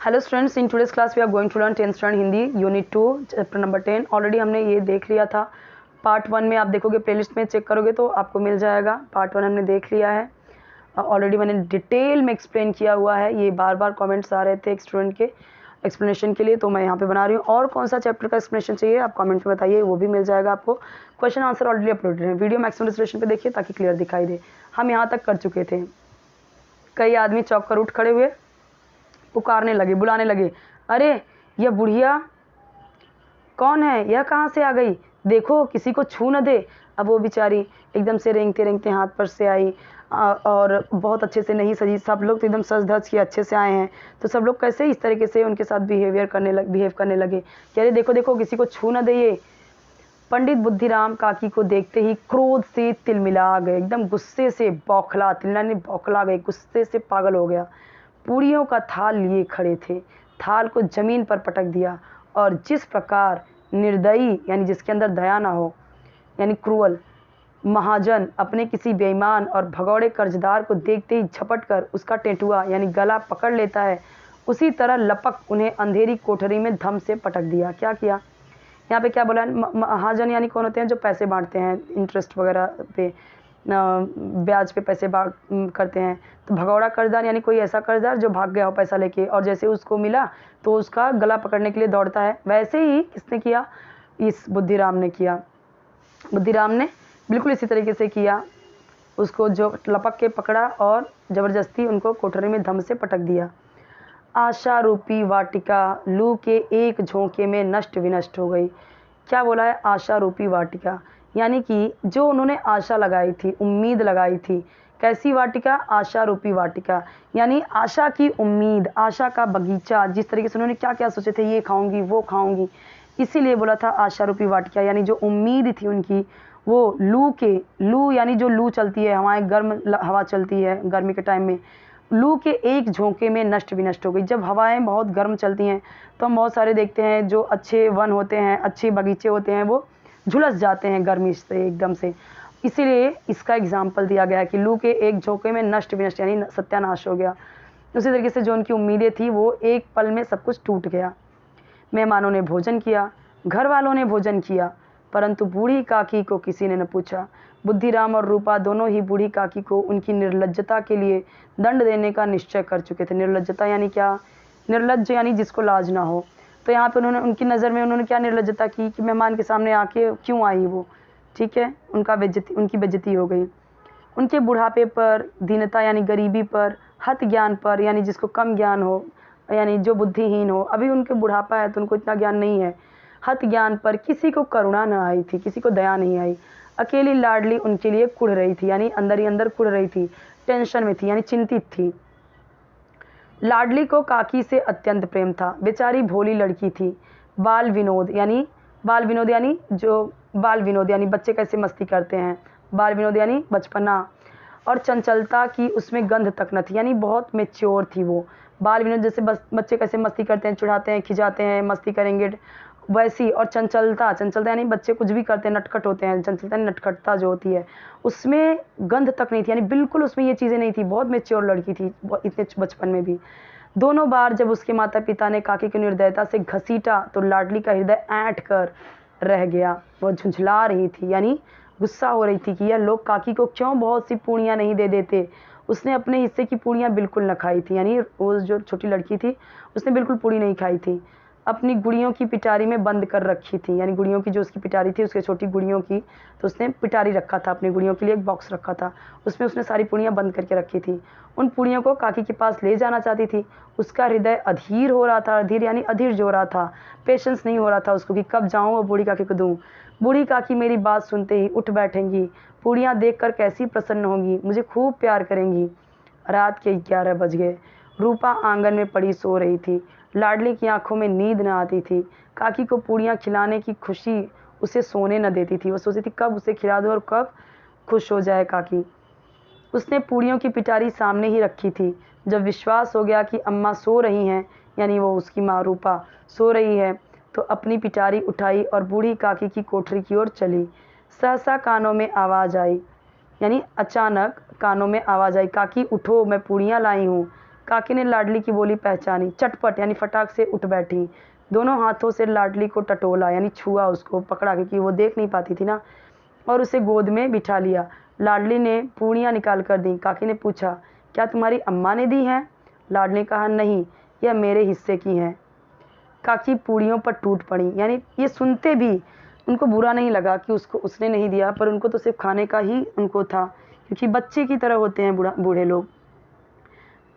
Hello students, in today's class we are going to learn 10th standard Hindi unit 2 chapter number 10। Already हमने ये देख लिया था। Part 1 में आप देखोगे, प्लेलिस्ट में चेक करोगे तो आपको मिल जाएगा। पार्ट 1 हमने देख लिया है। ऑलरेडी मैंने डिटेल में एक्सप्लेन किया हुआ है। ये बार बार कमेंट्स आ रहे थे एक स्टूडेंट के एक्सप्लेनेशन के लिए, तो मैं यहाँ पे बना रही हूँ। और कौन सा चैप्टर का एक्सप्लेनेशन चाहिए आप कमेंट में बताइए, वो भी मिल जाएगा आपको। क्वेश्चन आंसर ऑलरेडी अपलोडेड है। वीडियो मैक्सिमम रेजोल्यूशन पे देखिए ताकि क्लियर दिखाई दे। हम यहाँ तक कर चुके थे। कई आदमी चौक कर उठ खड़े हुए, पुकारने लगे, बुलाने लगे, अरे यह बुढ़िया कौन है, यह कहाँ से आ गई, देखो किसी को छू न दे। अब वो बेचारी एकदम से रेंगते रेंगते हाथ पर से आई और बहुत अच्छे से नहीं सजी। सब लोग तो एकदम सज धज के अच्छे से आए हैं, तो सब लोग कैसे इस तरीके से उनके साथ बिहेव करने लगे कि अरे देखो देखो किसी को छू न दे ये। पंडित बुद्धिराम काकी को देखते ही क्रोध से तिलमिला गए, एकदम गुस्से से बौखला, तिलमिलाने बौखला गए, गुस्से से पागल हो गया। पूड़ियों का थाल लिए खड़े थे, थाल को जमीन पर पटक दिया और जिस प्रकार निर्दयी यानी जिसके अंदर दया ना हो यानी क्रूअल महाजन अपने किसी बेईमान और भगौड़े कर्जदार को देखते ही झपट कर उसका टेटुआ यानी गला पकड़ लेता है, उसी तरह लपक उन्हें अंधेरी कोठरी में धम से पटक दिया। क्या किया यहाँ पे, क्या बोला है? महाजन यानी कौन होते हैं? जो पैसे बांटते हैं, इंटरेस्ट वगैरह पे, ब्याज पे पैसे करते हैं। तो भगौड़ा कर्जदार यानी कोई ऐसा कर्जदार जो भाग गया हो पैसा लेके और जैसे उसको मिला तो उसका गला पकड़ने के लिए दौड़ता है। वैसे ही किसने किया? इस बुद्धिराम ने किया। बुद्धिराम ने बिल्कुल इसी तरीके से किया, उसको जो लपक के पकड़ा और ज़बरदस्ती उनको कोठरी में धम से पटक दिया। आशा रूपी वाटिका लू के एक झोंके में नष्ट विनष्ट हो गई। क्या बोला है? आशा रूपी वाटिका, यानी कि जो उन्होंने आशा लगाई थी, उम्मीद लगाई थी। कैसी वाटिका? आशा रूपी वाटिका, यानी आशा की उम्मीद, आशा का बगीचा। जिस तरीके से उन्होंने क्या क्या सोचे थे, ये खाऊंगी वो खाऊंगी, इसीलिए बोला था आशा रूपी वाटिका। यानी जो उम्मीद थी उनकी, वो लू यानी जो लू चलती है, हमारे गर्म हवा चलती है गर्मी के टाइम में, लू के एक झोंके में नष्ट विनष्ट हो गई। जब हवाएं बहुत गर्म चलती हैं तो हम बहुत सारे देखते हैं जो अच्छे वन होते हैं, अच्छे बगीचे होते हैं, वो झुलस जाते हैं गर्मी से एकदम से। इसीलिए इसका एग्जाम्पल दिया गया है कि लू के एक झोंके में नष्ट विनष्ट यानी सत्यानाश हो गया। उसी तरीके से जो उनकी उम्मीदें थी वो एक पल में सब कुछ टूट गया। मेहमानों ने भोजन किया, घर वालों ने भोजन किया, परंतु बूढ़ी काकी को किसी ने न पूछा। बुद्धिराम और रूपा दोनों ही बूढ़ी काकी को उनकी निर्लज्जता के लिए दंड देने का निश्चय कर चुके थे। निर्लज्जता यानी क्या? निर्लज्ज यानी जिसको लाज ना हो। तो यहाँ पे उन्होंने, उनकी नज़र में उन्होंने क्या निर्लज्जता की कि मेहमान के सामने आके क्यों आई वो, ठीक है, उनकी बेइज्जती हो गई। उनके बुढ़ापे पर, दीनता यानी गरीबी पर, हत ज्ञान पर यानी जिसको कम ज्ञान हो, यानी जो बुद्धिहीन हो, अभी उनके बुढ़ापा है तो उनको इतना ज्ञान नहीं है, हत ज्ञान पर किसी को करुणा न आई थी, किसी को दया नहीं आई। अकेली लाडली उनके लिए कुढ़ रही थी, यानी अंदर ही अंदर कुढ़ रही थी, टेंशन में थी यानी चिंतित थी। लाडली को काकी से अत्यंत प्रेम था, बेचारी भोली लड़की थी। बाल विनोद यानी बाल विनोद यानी बच्चे कैसे मस्ती करते हैं, बाल विनोद यानी बचपना, और चंचलता की उसमें गंध तक न थी, यानी बहुत मेच्योर थी वो। बाल विनोद जैसे बच्चे कैसे मस्ती करते हैं, चिढ़ाते हैं, खिजाते हैं, मस्ती करेंगे, वैसी। और चंचलता यानी बच्चे कुछ भी करते हैं, नटखट होते हैं। चंचलता यानी नटखटता जो होती है, उसमें गंध तक नहीं थी, यानी बिल्कुल उसमें ये चीज़ें नहीं थी। बहुत मेच्योर लड़की थी इतने बचपन में भी। दोनों बार जब उसके माता पिता ने काकी की निर्दयता से घसीटा तो लाडली का हृदय ऐंठ कर रह गया। वह झुंझला रही थी, यानी गुस्सा हो रही थी कि यह लोग काकी को क्यों बहुत सी पूड़ियाँ नहीं दे देते। उसने अपने हिस्से की पूड़ियाँ बिल्कुल न खाई थी, यानी वो जो छोटी लड़की थी उसने बिल्कुल पूड़ी नहीं खाई थी। अपनी गुड़ियों की पिटारी में बंद कर रखी थी, यानी गुड़ियों की जो उसकी पिटारी थी, उसके छोटी गुड़ियों की, तो उसने पिटारी रखा था, अपनी गुड़ियों के लिए एक बॉक्स रखा था, उसमें उसने सारी पूड़ियाँ बंद करके रखी थी। उन पूड़ियों को काकी के पास ले जाना चाहती थी। उसका हृदय अधीर हो रहा था, अधीर यानी अधीर हो रहा था, पेशेंस नहीं हो रहा था उसको कि कब जाऊँ वो बूढ़ी काकी को दूँ। बूढ़ी काकी मेरी बात सुनते ही उठ बैठेंगी, पूड़ियाँ देखकर कैसी प्रसन्न होंगी, मुझे खूब प्यार करेंगी। रात के 11 बज गए। रूपा आंगन में पड़ी सो रही थी। लाडली की आंखों में नींद न आती थी। काकी को पूड़ियाँ खिलाने की खुशी उसे सोने न देती थी। वो सोचती थी कब उसे खिला दूँ और कब खुश हो जाए काकी। उसने पूड़ियों की पिटारी सामने ही रखी थी। जब विश्वास हो गया कि अम्मा सो रही हैं, यानी वो उसकी माँ रूपा सो रही है, तो अपनी पिटारी उठाई और बूढ़ी काकी की कोठरी की ओर चली। सहसा कानों में आवाज़ आई, यानी अचानक कानों में आवाज़ आई, काकी उठो, मैं पूड़ियाँ लाई हूँ। काकी ने लाडली की बोली पहचानी, चटपट यानी फटाक से उठ बैठी, दोनों हाथों से लाडली को टटोला यानी छुआ, उसको पकड़ा क्योंकि वो देख नहीं पाती थी ना, और उसे गोद में बिठा लिया। लाडली ने पूड़ियाँ निकाल कर दी। काकी ने पूछा, क्या तुम्हारी अम्मा ने दी हैं? लाडली ने कहा, नहीं, यह मेरे हिस्से की हैं। काकी पूड़ियों पर टूट पड़ी, यानी ये सुनते भी उनको बुरा नहीं लगा कि उसको उसने नहीं दिया, पर उनको तो सिर्फ खाने का ही उनको था, क्योंकि बच्चे की तरह होते हैं बूढ़े लोग।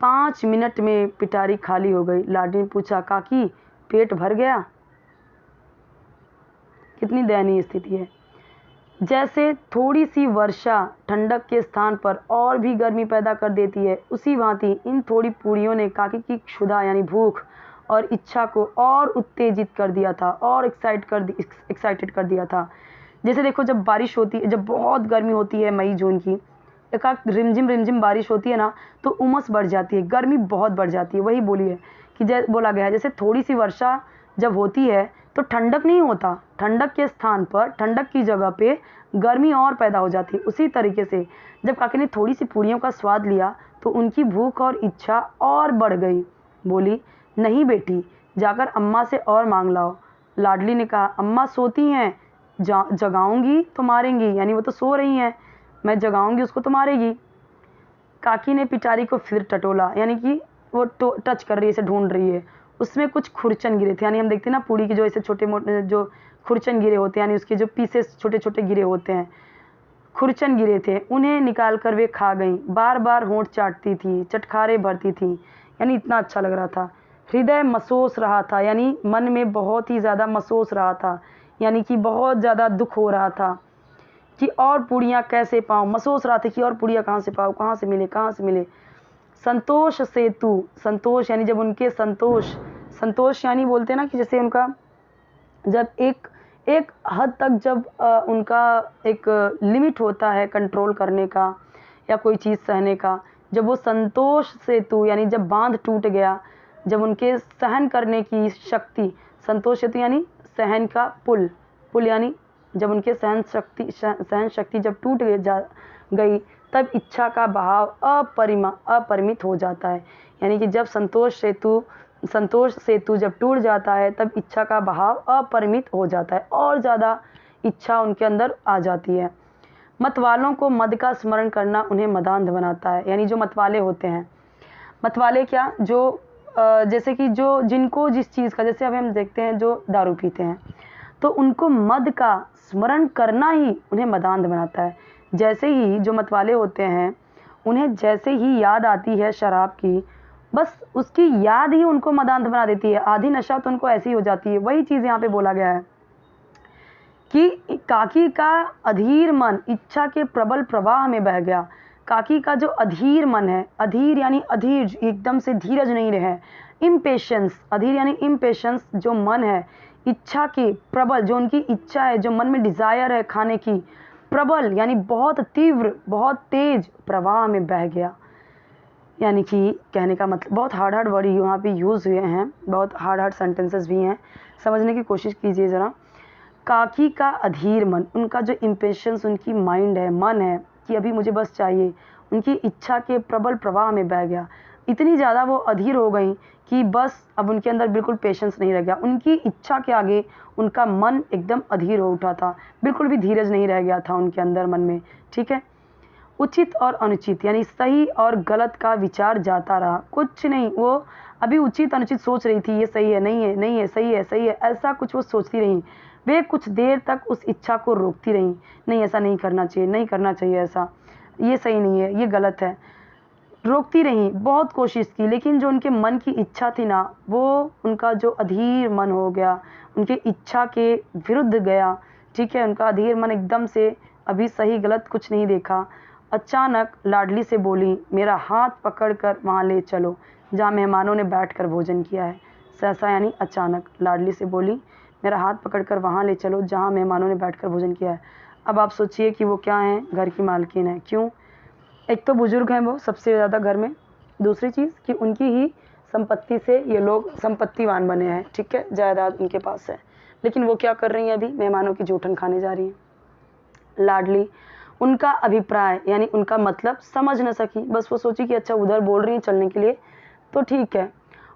5 मिनट में पिटारी खाली हो गई। लाडली ने पूछा, काकी पेट भर गया? कितनी दयनीय स्थिति है। जैसे थोड़ी सी वर्षा ठंडक के स्थान पर और भी गर्मी पैदा कर देती है, उसी भांति इन थोड़ी पूड़ियों ने काकी की क्षुधा यानी भूख और इच्छा को और उत्तेजित कर दिया था, और एक्साइटेड कर दिया था। जैसे देखो, जब बारिश होती है, जब बहुत गर्मी होती है मई जून की, एक रिमझिम बारिश होती है ना, तो उमस बढ़ जाती है, गर्मी बहुत बढ़ जाती है। वही बोली है कि बोला गया है, जैसे थोड़ी सी वर्षा जब होती है तो ठंडक नहीं होता, ठंडक के स्थान पर, ठंडक की जगह पे गर्मी और पैदा हो जाती है। उसी तरीके से जब काकी ने थोड़ी सी पूड़ियों का स्वाद लिया तो उनकी भूख और इच्छा और बढ़ गई। बोली, नहीं बेटी, जाकर अम्मा से और मांग लाओ। लाडली ने कहा, अम्मा सोती हैं, जगाऊंगी तो मारेंगी, यानी वो तो सो रही हैं, मैं जगाऊंगी उसको तो मारेगी। काकी ने पिटारी को फिर टटोला, यानी कि वो टच कर रही है, इसे ढूंढ रही है। उसमें कुछ खुरचन गिरे थे, यानी हम देखते हैं ना पूड़ी की जो ऐसे छोटे मोटे जो खुरचन गिरे होते हैं, यानी उसके जो पीसेस छोटे छोटे गिरे होते हैं, खुरचन गिरे थे। उन्हें निकाल कर वे खा गईं। बार बार होंठ चाटती थी, चटखारे भरती थी, यानी इतना अच्छा लग रहा था। हृदय मसोस रहा था, यानी मन में बहुत ही ज़्यादा मसोस रहा था, यानी कि बहुत ज़्यादा दुख हो रहा था कि और पूड़ियाँ कैसे पाऊँ। मसोस रहा था कि और पूड़ियाँ कहाँ से पाऊँ, कहाँ से मिले, कहाँ से मिले। संतोष सेतु, संतोष यानी जब उनके संतोष यानी बोलते हैं ना कि जैसे उनका जब एक हद तक जब उनका एक लिमिट होता है कंट्रोल करने का या कोई चीज़ सहने का, जब वो संतोष सेतु यानी जब बांध टूट गया, जब उनके सहन करने की शक्ति, संतोष सेतु यानी सहन का पुल यानी जब उनके सहन शक्ति जब टूट गई, तब इच्छा का बहाव अपरिमित हो जाता है। यानी कि जब संतोष सेतु जब टूट जाता है, तब इच्छा का बहाव अपरिमित हो जाता है, और ज़्यादा इच्छा उनके अंदर आ जाती है। मतवालों को मद का स्मरण करना उन्हें मदांध बनाता है, यानी जो मतवाले होते हैं, मतवाले क्या, जो जैसे कि जो जिनको जिस चीज़ का, जैसे अभी हम देखते हैं जो दारू पीते हैं, तो उनको मद का स्मरण करना ही उन्हें मदांध बनाता है। जैसे ही जो मतवाले होते हैं, उन्हें जैसे ही याद आती है शराब की, बस उसकी याद ही उनको मदांध बना देती है। आधी नशा तो उनको ऐसी हो जाती है। वही चीज़ यहाँ पे बोला गया है कि काकी का अधीर मन इच्छा के प्रबल प्रवाह में बह गया। काकी का जो अधीर मन है, अधीर यानी अधीर, एकदम से धीरज नहीं रहे, इम्पेशंस, अधीर यानी इम्पेशंस, जो मन है इच्छा के प्रबल, जो उनकी इच्छा है, जो मन में डिज़ायर है खाने की, प्रबल यानी बहुत तीव्र, बहुत तेज प्रवाह में बह गया। यानी कि कहने का मतलब, बहुत हार्ड वर्ड यहाँ पे यूज़ हुए हैं, बहुत हार्ड सेंटेंसेस भी हैं, समझने की कोशिश कीजिए ज़रा। काकी का अधीर मन, उनका जो इम्पेशंस, उनकी माइंड है, मन है कि अभी मुझे बस चाहिए, उनकी इच्छा के प्रबल प्रवाह में बह गया। इतनी ज़्यादा वो अधीर हो गई कि बस अब उनके अंदर बिल्कुल पेशेंस नहीं रह गया। उनकी इच्छा के आगे उनका मन एकदम अधीर हो उठा था, बिल्कुल भी धीरज नहीं रह गया था उनके अंदर मन में। ठीक है, उचित और अनुचित यानी सही और गलत का विचार जाता रहा, कुछ नहीं, वो अभी उचित अनुचित सोच रही थी, ये सही है, नहीं है, नहीं है, सही है, सही है, ऐसा कुछ वो सोचती रही। वे कुछ देर तक उस इच्छा को रोकती रहीं, नहीं ऐसा नहीं करना चाहिए, नहीं करना चाहिए, ऐसा ये सही नहीं है, ये गलत है, रोकती रहीं, बहुत कोशिश की, लेकिन जो उनके मन की इच्छा थी ना, वो उनका जो अधीर मन हो गया, उनके इच्छा के विरुद्ध गया। ठीक है, उनका अधीर मन एकदम से अभी सही गलत कुछ नहीं देखा। अचानक लाडली से बोली, मेरा हाथ पकड़कर वहाँ ले चलो जहाँ मेहमानों ने बैठकर भोजन किया है। सहसा यानी अचानक, लाडली से बोली, मेरा हाथ पकड़कर वहाँ ले चलो जहाँ मेहमानों ने बैठकर भोजन किया है। अब आप सोचिए कि वो क्या हैं, घर की मालकिन है। क्यों? एक तो बुजुर्ग हैं वो सबसे ज़्यादा घर में, दूसरी चीज़ कि उनकी ही संपत्ति से ये लोग संपत्तिवान बने हैं। ठीक है, जायदाद उनके पास है, लेकिन वो क्या कर रही हैं, अभी मेहमानों की जूठन खाने जा रही हैं। लाडली उनका अभिप्राय यानी उनका मतलब समझ न सकी, बस वो सोची कि अच्छा उधर बोल रही हैं चलने के लिए, तो ठीक है।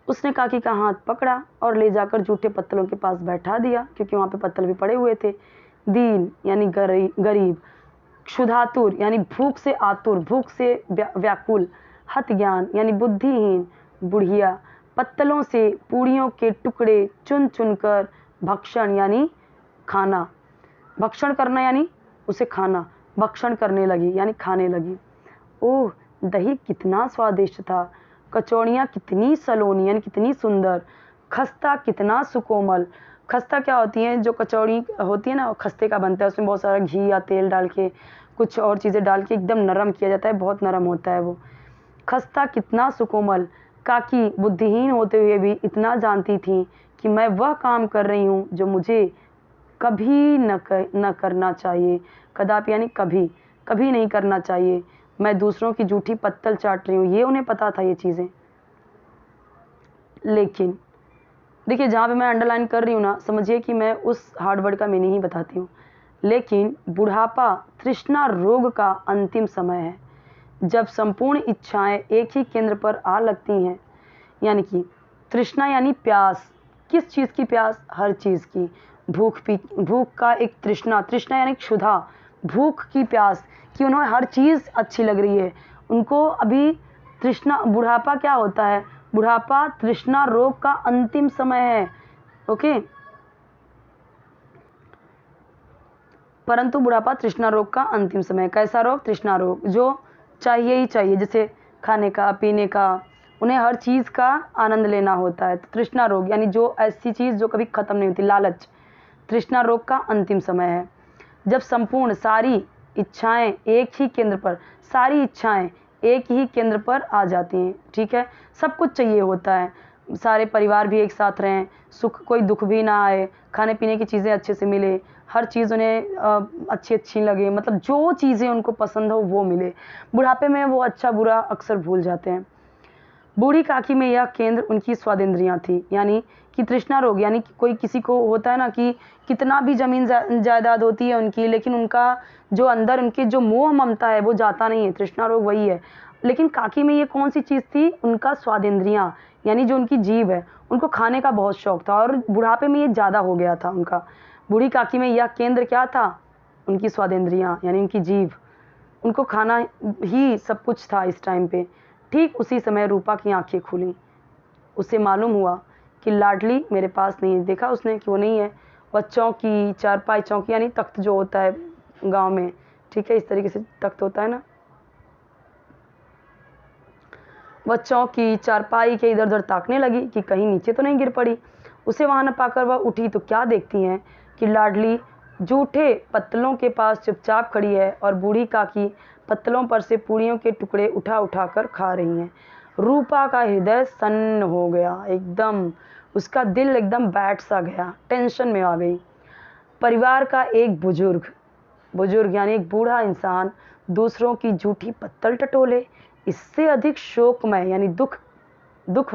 उसने काकी का हाथ पकड़ा और ले जाकर जूठे पत्तलों के पास बैठा दिया, क्योंकि वहाँ पे पत्तल भी पड़े हुए थे। दीन यानी गरीब, क्षुधातुर यानी भूख से आतुर, भूख से व्याकुल, हत ज्ञान यानी बुद्धिहीन, बुढ़िया, पत्तलों से पूड़ियों के टुकड़े चुन चुनकर भक्षण यानी खाना, भक्षण करना यानी उसे खाना, भक्षण करने लगी यानी खाने लगी। ओह, दही कितना स्वादिष्ट था, कचौड़ियाँ कितनी सलोनी यानी कितनी सुंदर, खस्ता कितना सुकोमल। खस्ता क्या होती है, जो कचौड़ी होती है ना, खस्ते का बनता है, उसमें बहुत सारा घी या तेल डाल के, कुछ और चीज़ें डाल के एकदम नरम किया जाता है, बहुत नरम होता है वो। खस्ता कितना सुकोमल। काकी बुद्धिहीन होते हुए भी इतना जानती थी कि मैं वह काम कर रही हूँ जो मुझे कभी न करना चाहिए। कदापि यानी कभी, कभी नहीं करना चाहिए। मैं दूसरों की जूठी पत्तल चाट रही हूँ, ये उन्हें पता था ये चीज़ें। लेकिन देखिए, जहाँ पे मैं अंडरलाइन कर रही हूँ ना, समझिए कि मैं उस हार्ड वर्ड का मीनिंग ही बताती हूँ। लेकिन बुढ़ापा तृष्णा रोग का अंतिम समय है, जब संपूर्ण इच्छाएं एक ही केंद्र पर आ लगती हैं। यानी कि तृष्णा यानी प्यास, किस चीज़ की प्यास? हर चीज़ की। भूख का एक तृष्णा, तृष्णा यानी क्षुधा, भूख की प्यास, कि उन्हें हर चीज़ अच्छी लग रही है उनको अभी। तृष्णा, बुढ़ापा क्या होता है? बुढ़ापा तृष्णा रोग का अंतिम समय है। ओके, परंतु बुढ़ापा तृष्णा रोग का अंतिम समय। कैसा रोग? तृष्णा रोग, जो चाहिए ही चाहिए, जैसे खाने का, पीने का, उन्हें हर चीज़ का आनंद लेना होता है। तो तृष्णा रोग यानी जो ऐसी चीज़ जो कभी ख़त्म नहीं होती, लालच, तृष्णा रोग का अंतिम समय है, जब संपूर्ण सारी इच्छाएं एक ही केंद्र पर, सारी इच्छाएं एक ही केंद्र पर आ जाती हैं। ठीक है, सब कुछ चाहिए होता है, सारे परिवार भी एक साथ रहें, सुख कोई दुख भी ना आए, खाने पीने की चीज़ें अच्छे से मिले, हर चीज़ उन्हें अच्छी अच्छी लगे, मतलब जो चीज़ें उनको पसंद हो वो मिले। बुढ़ापे में वो अच्छा बुरा अक्सर भूल जाते हैं। बूढ़ी काकी में यह केंद्र उनकी स्वादेंद्रियां थी, यानी कि तृष्णा रोग यानी कि कोई किसी को होता है ना कि कितना भी जमीन जायदाद होती है उनकी, लेकिन उनका जो अंदर उनके जो मोह ममता है वो जाता नहीं है, तृष्णा रोग वही है। लेकिन काकी में ये कौन सी चीज़ थी? उनका स्वादेंद्रियां, यानी जो उनकी जीभ है, उनको खाने का बहुत शौक था, और बुढ़ापे में ये ज़्यादा हो गया था उनका। बूढ़ी काकी में यह केंद्र क्या था? उनकी स्वादेंद्रियां यानी उनकी जीभ, उनको खाना ही सब कुछ था इस टाइम पे। ठीक उसी समय रूपा की आंखें खुली। उसे मालूम हुआ कि लाडली मेरे पास नहीं है। देखा उसने कि वो नहीं है। वह चौकी, चारपाई, चौकी यानी तख्त जो होता है गांव में, ठीक है, इस तरीके से तख्त होता है ना, वह चौकी चारपाई के इधर उधर ताकने लगी कि कहीं नीचे तो नहीं गिर पड़ी। उसे वहां न पाकर वह उठी तो क्या देखती हैं कि लाडली जूठे पत्तलों के पास चुपचाप खड़ी है और बूढ़ी काकी पत्तलों पर से पूड़ियों के टुकड़े उठा उठा कर खा रही हैं। रूपा का हृदय सन्न हो गया, एकदम उसका दिल एकदम बैठ सा गया, टेंशन में आ गई। परिवार का एक बुजुर्ग यानी एक बूढ़ा इंसान दूसरों की जूठी पत्तल टटोले, इससे अधिक शोकमय यानी दुख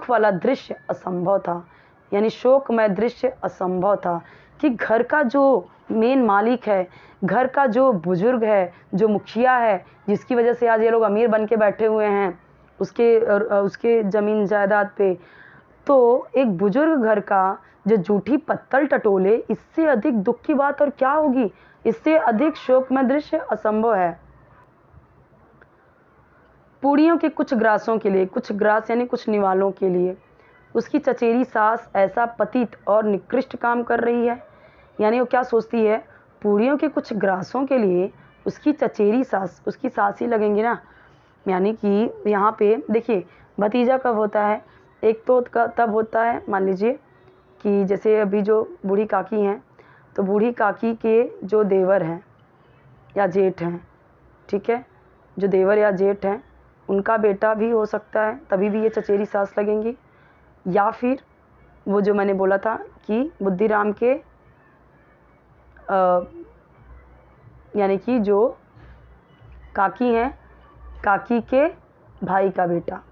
वाला दृश्य असंभव था। यानी शोकमय दृश्य असंभव था कि घर का जो मेन मालिक है, घर का जो बुजुर्ग है, जो मुखिया है, जिसकी वजह से आज ये लोग अमीर बन के बैठे हुए हैं उसके ज़मीन जायदाद पे, तो एक बुजुर्ग घर का जो जूठी पत्तल टटोले, इससे अधिक दुख की बात और क्या होगी? इससे अधिक शोकमय दृश्य असंभव है। पूड़ियों के कुछ ग्रासों के लिए, कुछ ग्रास यानी कुछ निवालों के लिए उसकी चचेरी सास ऐसा पतित और निकृष्ट काम कर रही है। यानी वो क्या सोचती है? पूड़ियों के कुछ ग्रासों के लिए उसकी चचेरी सास, उसकी सास ही लगेंगी ना। यानी कि यहाँ पे देखिए, भतीजा कब होता है? एक तो तब होता है, मान लीजिए कि जैसे अभी जो बूढ़ी काकी हैं, तो बूढ़ी काकी के जो देवर हैं या जेठ हैं, ठीक है, जो देवर या जेठ हैं उनका बेटा भी हो सकता है, तभी भी ये चचेरी सास लगेंगी। या फिर वो जो मैंने बोला था कि बुद्धिराम के यानी कि जो काकी हैं, काकी के भाई का बेटा,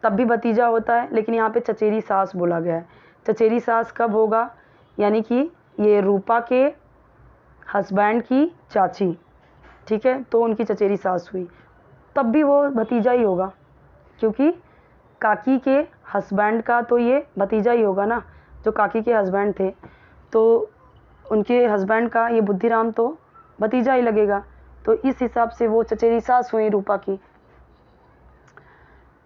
तब भी भतीजा होता है। लेकिन यहाँ पे चचेरी सास बोला गया है। चचेरी सास कब होगा? यानी कि ये रूपा के हस्बैंड की चाची, ठीक है, तो उनकी चचेरी सास हुई, तब भी वो भतीजा ही होगा, क्योंकि काकी के हस्बैंड का तो ये भतीजा ही होगा ना, जो काकी के हस्बैंड थे, तो उनके हस्बैंड का ये बुद्धिराम तो भतीजा ही लगेगा। तो इस हिसाब से वो चचेरी सास हुई रूपा की।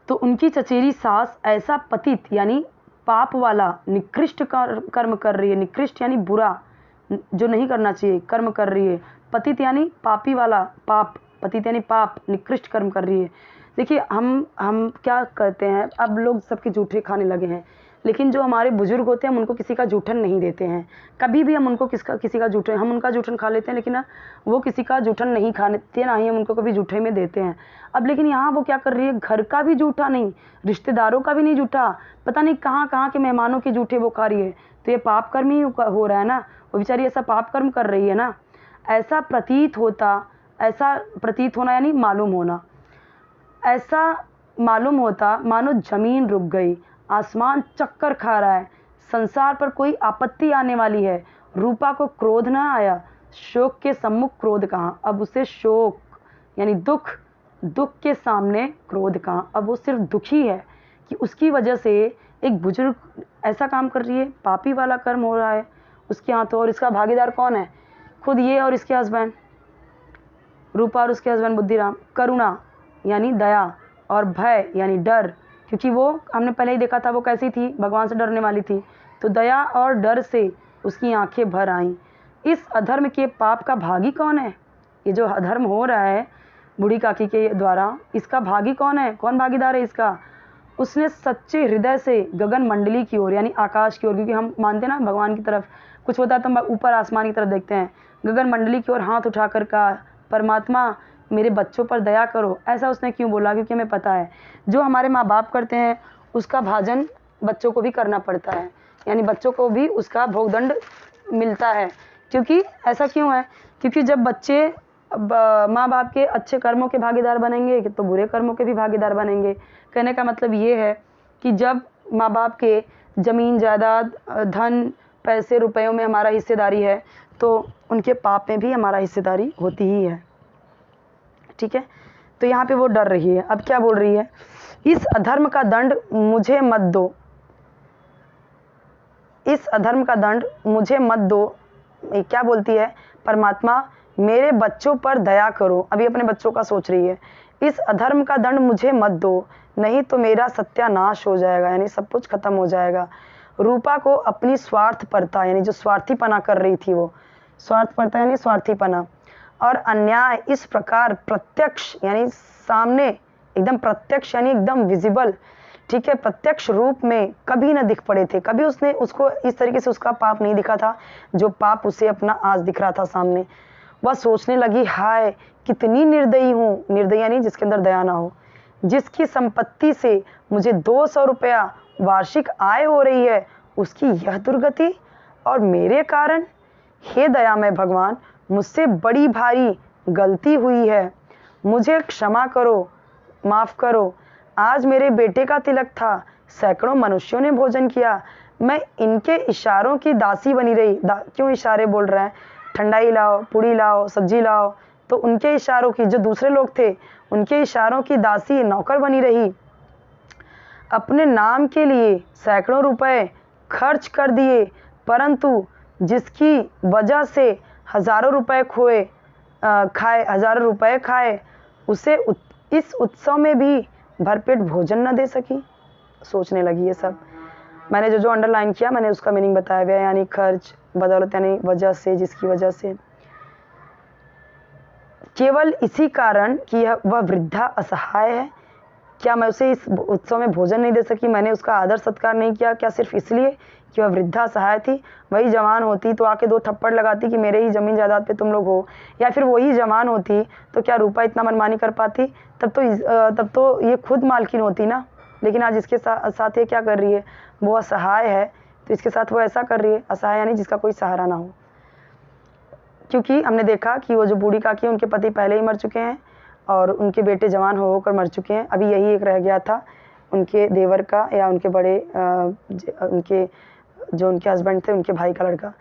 तो उनकी चचेरी सास ऐसा पतित यानी पाप वाला निकृष्ट कर्म कर रही है। निकृष्ट यानी बुरा, जो नहीं करना चाहिए कर्म कर रही है। पतित यानी पापी वाला, पाप, पतित यानी पाप, निकृष्ट कर्म कर रही है। देखिए हम क्या करते हैं, अब लोग सबके जूठे खाने लगे हैं, लेकिन जो हमारे बुजुर्ग होते हैं हम उनको किसी का जूठन नहीं देते हैं। कभी भी हम उनको किसी का जूठन, हम उनका जूठन खा लेते हैं, लेकिन वो किसी का जूठन नहीं खाते, ना ही हम उनको कभी जूठे में देते हैं। अब लेकिन यहाँ वो क्या कर रही है, घर का भी जूठा नहीं, रिश्तेदारों का भी नहीं जूठा, पता नहीं कहाँ कहाँ के मेहमानों के जूठे वो खा रही है। तो ये पाप कर्म ही हो रहा है ना, वो बेचारी ऐसा पाप कर्म कर रही है ना। ऐसा प्रतीत होना यानी मालूम होना, ऐसा मालूम होता मानो जमीन रुक गई, आसमान चक्कर खा रहा है, संसार पर कोई आपत्ति आने वाली है। रूपा को क्रोध न आया, शोक के सम्मुख क्रोध कहाँ। अब उसे शोक यानी दुख के सामने क्रोध कहाँ। अब वो सिर्फ दुखी है कि उसकी वजह से एक बुजुर्ग ऐसा काम कर रही है, पापी वाला कर्म हो रहा है उसके हाथों। और इसका भागीदार कौन है, खुद ये और इसके हस्बैंड रूपा और उसके हस्बैंड बुद्धिराम। करुणा यानी दया, और भय यानी डर, क्योंकि वो हमने पहले ही देखा था वो कैसी थी, भगवान से डरने वाली थी। तो दया और डर से उसकी आंखें भर आईं। इस अधर्म के पाप का भागी कौन है, ये जो अधर्म हो रहा है बूढ़ी काकी के द्वारा, इसका भागी कौन है, कौन भागीदार है इसका। उसने सच्चे हृदय से गगन मंडली की ओर यानी आकाश की ओर, क्योंकि हम मानते ना भगवान की तरफ कुछ होता है तो हम ऊपर आसमान की तरफ देखते हैं, गगन मंडली की ओर हाथ उठाकर कहा, परमात्मा मेरे बच्चों पर दया करो। ऐसा उसने क्यों बोला, क्योंकि हमें पता है जो हमारे माँ बाप करते हैं उसका भाजन बच्चों को भी करना पड़ता है, यानी बच्चों को भी उसका भोगदंड मिलता है। क्योंकि ऐसा क्यों है, क्योंकि जब बच्चे माँ बाप के अच्छे कर्मों के भागीदार बनेंगे तो बुरे कर्मों के भी भागीदार बनेंगे। कहने का मतलब ये है कि जब माँ बाप के ज़मीन जायदाद धन पैसे रुपयों में हमारा हिस्सेदारी है तो उनके पाप में भी हमारा हिस्सेदारी होती ही है। ठीक है, तो यहाँ पे वो डर रही है। अब क्या बोल रही है, इस अधर्म का दंड मुझे मत दो, इस अधर्म का दंड मुझे मत दो। क्या बोलती है, परमात्मा मेरे बच्चों पर दया करो। अभी अपने बच्चों का सोच रही है। इस अधर्म का दंड मुझे मत दो, नहीं तो मेरा सत्यानाश हो जाएगा, यानी सब कुछ खत्म हो जाएगा। रूपा को अपनी स्वार्थपरता यानी जो स्वार्थीपना कर रही थी, वो स्वार्थपरता यानी स्वार्थीपना और अन्याय इस प्रकार प्रत्यक्ष यानी सामने, एकदम प्रत्यक्ष यानी एकदम विजिबल, ठीक है, प्रत्यक्ष रूप में कभी न दिख पड़े थे। कभी उसने उसको इस तरीके से उसका पाप नहीं दिखा था जो पाप उसे अपना आज दिख रहा था सामने। वह सोचने लगी, हाय कितनी निर्दयी हूँ, निर्दयी यानी जिसके अंदर दया ना हो, जिसकी संपत्ति से मुझे 200 रुपया वार्षिक आय हो रही है, उसकी यह दुर्गति और मेरे कारण। हे दयामय भगवान, मुझसे बड़ी भारी गलती हुई है, मुझे क्षमा करो, माफ़ करो। आज मेरे बेटे का तिलक था, सैकड़ों मनुष्यों ने भोजन किया, मैं इनके इशारों की दासी बनी रही। क्यों इशारे बोल रहा है, ठंडाई लाओ, पूड़ी लाओ, सब्जी लाओ, तो उनके इशारों की, जो दूसरे लोग थे उनके इशारों की दासी नौकर बनी रही। अपने नाम के लिए सैकड़ों रुपए खर्च कर दिए, परंतु जिसकी वजह से हजारों रुपए हजारों रुपए खाए, उसे इस उत्सव में भी भरपेट भोजन न दे सकी। सोचने लगी ये सब। मैंने जो अंडरलाइन किया मैंने उसका मीनिंग बताया गया, यानी खर्च, बदौलत यानी वजह से, जिसकी वजह से, केवल इसी कारण कि वह वृद्धा असहाय है। क्या मैं उसे इस उत्सव में भोजन नहीं दे सकी, मैंने उसका आदर सत्कार नहीं किया, क्या सिर्फ इसलिए कि वह वृद्धा असहाय थी? वही जवान होती तो आके 2 थप्पड़ लगाती कि मेरे ही ज़मीन जायदाद पे तुम लोग हो, या फिर वही जवान होती तो क्या रूपा इतना मनमानी कर पाती? तब तो ये खुद मालकिन होती ना। लेकिन आज इसके साथ ये क्या कर रही है, वो असहाय है तो इसके साथ वो ऐसा कर रही है। असहाय यानी जिसका कोई सहारा ना हो, क्योंकि हमने देखा कि वो जो बूढ़ी काकी है उनके पति पहले ही मर चुके हैं और उनके बेटे जवान होकर मर चुके हैं। अभी यही एक रह गया था उनके देवर का, या उनके बड़े उनके जो उनके हस्बैंड थे उनके भाई का लड़का।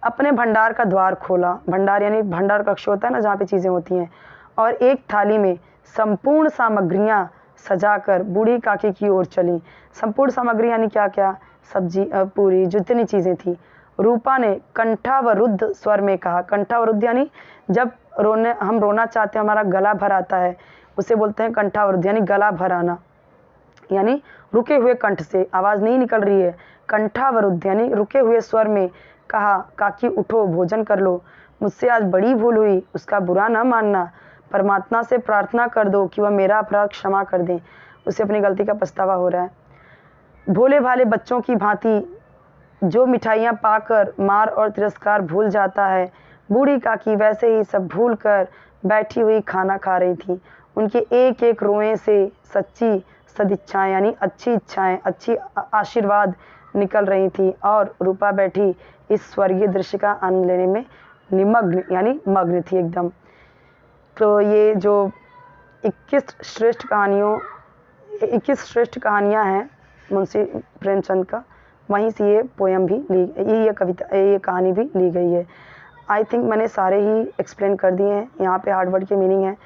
अपने भंडार का द्वार खोला, भंडार यानी भंडार कक्ष होता है ना जहाँ पे चीज़ें होती हैं, और एक थाली में संपूर्ण सामग्रियाँ सजाकर बूढ़ी काकी की ओर चली। संपूर्ण सामग्री यानी क्या क्या, सब्जी पूरी जितनी चीज़ें थी। रूपा ने कंठावरुद्ध स्वर में कहा। कंठावरुद्ध यानी जब हम रोना चाहते हैं, हमारा गला भर आता है, उसे बोलते हैं कंठावरुद्ध, यानी गला भर आना, यानी रुके हुए कंठ से आवाज़ नहीं निकल रही है। कंठावरुद्ध यानी रुके हुए स्वर में कहा, काकी उठो, भोजन कर लो, मुझसे आज बड़ी भूल हुई, उसका बुरा न मानना, परमात्मा से प्रार्थना कर दो कि वह मेरा अपराध क्षमा कर दें। उसे अपनी गलती का पछतावा हो रहा है। भोले भाले बच्चों की भांति जो मिठाइयाँ पाकर मार और तिरस्कार भूल जाता है, बूढ़ी काकी वैसे ही सब भूल कर बैठी हुई खाना खा रही थी। उनके एक एक रोए से सच्ची सदिच्छाएं यानी अच्छी इच्छाएं, अच्छी आशीर्वाद निकल रही थी और रूपा बैठी इस स्वर्गीय दृश्य का आनंद लेने में निमग्न यानी मग्न थी एकदम। तो ये जो 21 श्रेष्ठ कहानियाँ हैं मुंशी प्रेमचंद का, वहीं से ये पोयम भी ये कहानी भी ली गई है। आई थिंक मैंने सारे ही एक्सप्लेन कर दिए हैं। यहाँ पे हार्ड वर्ड की मीनिंग है,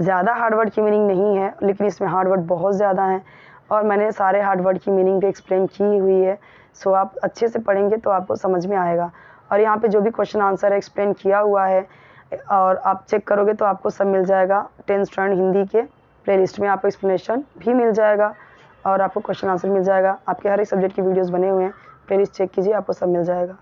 ज़्यादा हार्ड वर्ड की मीनिंग नहीं है, लेकिन इसमें हार्ड वर्ड बहुत ज़्यादा हैं और मैंने सारे हार्ड वर्ड की मीनिंग भी एक्सप्लेन की हुई है। सो आप अच्छे से पढ़ेंगे तो आपको समझ में आएगा। और यहाँ पे जो भी क्वेश्चन आंसर एक्सप्लेन किया हुआ है और आप चेक करोगे तो आपको सब मिल जाएगा। 10th स्टैंडर्ड हिंदी के प्लेलिस्ट में आपको एक्सप्लेनेशन भी मिल जाएगा और आपको क्वेश्चन आंसर मिल जाएगा। आपके हर एक सब्जेक्ट की वीडियोस बने हुए हैं, प्लेलिस्ट चेक कीजिए, आपको सब मिल जाएगा।